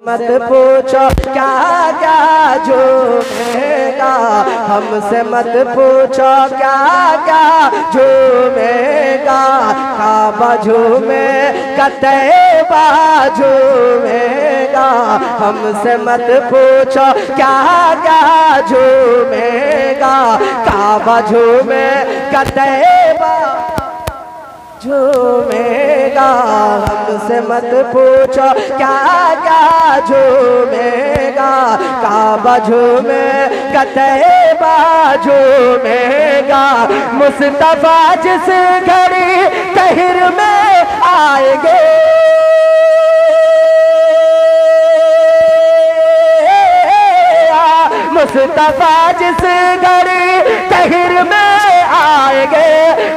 मत पूछो क्या क्या झूमेगा, हमसे मत पूछो क्या क्या झूमेगा। काबा झूमे तैबा झूमेगा, हमसे मत पूछो क्या क्या झूमेगा। काबा झूमे तैबा झूमेगा, हमसे मत पूछो क्या क्या झूमेगा। काबा झूमे तैबा झूमेगा, मुस्तफा जिस घड़ी तहिर में आएंगे, मुस्तफा जिस घड़ी तहिर में आएंगे,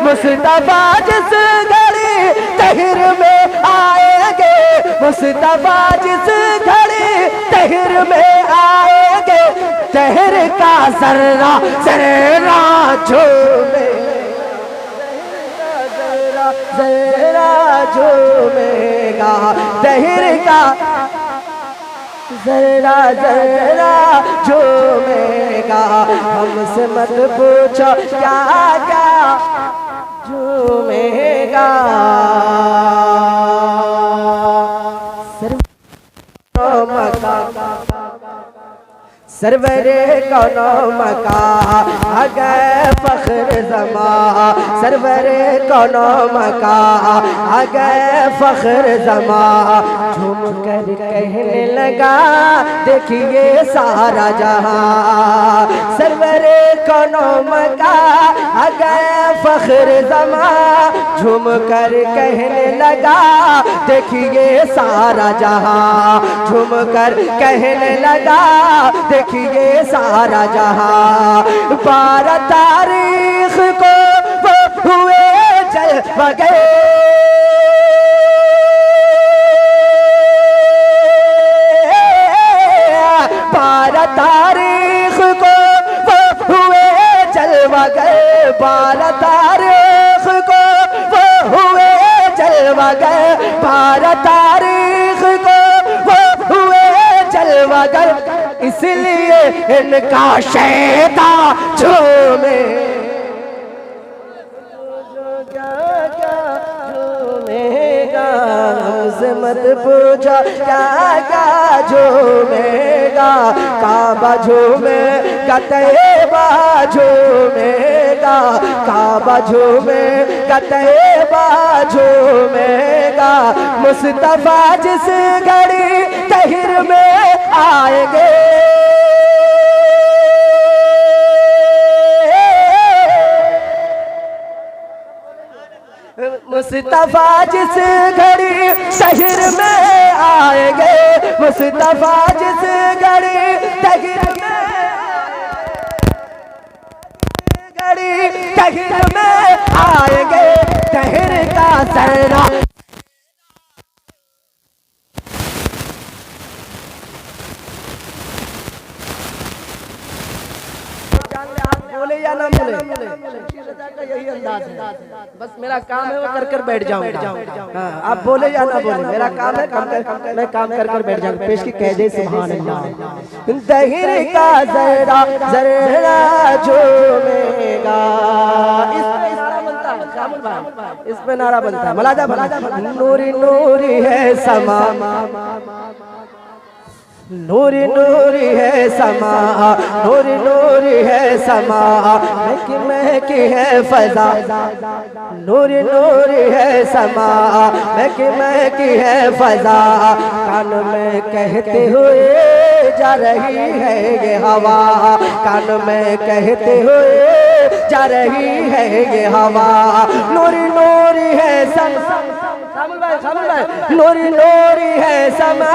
मुस्तफा जिस घड़ी तहिर में आएंगे, मुस्तफा जिस घड़ी तहिर में आएंगे। तहिर का जर्रा जर्रा झूमे, जर्रा झूमेगा। तहिर का जरा जरा झूमेगा, हमसे मत पूछो क्या क्या झूमेगा। सरवरे कौनो मका आगे फख्र जमा, सरवरे कौनो मका आगे फख्र जमा। झूम कर कहने लगा देखिए सारा जहां, सरवरे कौनो मका आगे फख्र जमा। झूम कर कहने लगा देखिए सारा जहां, झूम कर कहने लगा देखिए सारा जहां। 12 तारीख को वो हुए चल बगे, 12 तारीख को वो हुए जलवा गए, 12 तारीख को वो हुए जलवा गए, 12 तारीख को वो हुए जलवा गए। इसलिए इनका शैता झूमे, क्या क्या झूमेगा। हमसे मत पूछो क्या क्या झूमेगा। काबा झूमे तैबा झूमेगा, काबा झूमे तैबा झूमेगा। मुस्तफा जिस घड़ी तहिर में आएंगे, मुस्तफा जिस घड़ी तहिर में आएंगे, मुस्तफा जिस घड़ी तहिर में घड़ी तहिर में आएंगे। तहिर का जर्रा बोले या ना बोले, यही अंदाज है। बस मेरा काम है वो कर कर बैठ जाऊंगा। हाँ, आप बोले या ना बोले, मेरा काम है मैं काम कर कर बैठ जाऊंगा। पेश की कह दे सुभान अल्लाह। तहिर का जरा जरा झूमेगा, इसमें नारा बनता है मलाजा मलाजा। नूरी नूरी है समा, नूरी नूरी है समा, नूरी नूरी है समा। महकी महकी है फजा, नूरी नूरी है समा। महकी महकी है फजा, कान में कहते हुए जा रही है ये हवा, कान में कहते हुए जा रही है ये हवा। नूरी नूरी है समा, नूरी नूरी है समा,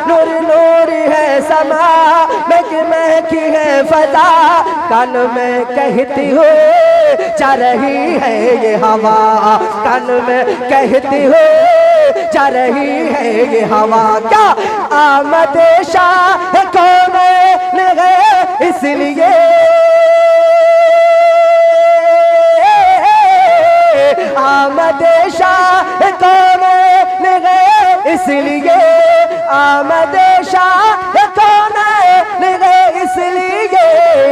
नूरी नूरी है समा। महकी महकी है फजा, कान में कहती हुए जा रही है ये हवा, कान में कहती हुए जा रही है ये हवा। क्या आमद शाह कौन है इसलिए, आमद शाह कौन है इसलिए आमद शाह कौन है इसलिए,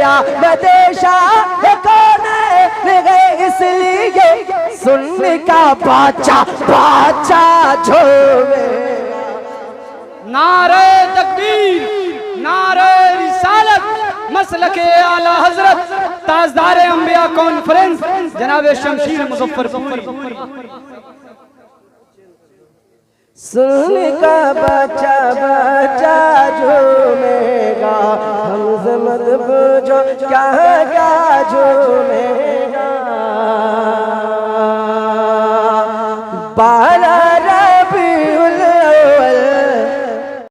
आमद शाह कौन है इसलिए, सुनने का बाचा बाचा झूमे। नारे तकबीर, नारे रिसालत, मसलके आला हजरत ताजदार अंबिया कॉन्फ्रेंस जनाब शमशीर मुजफ्फरपुरी। सुनने का बच्चा बच्चा झूमेगा, हमसे मत पूछो क्या क्या झूमेगा।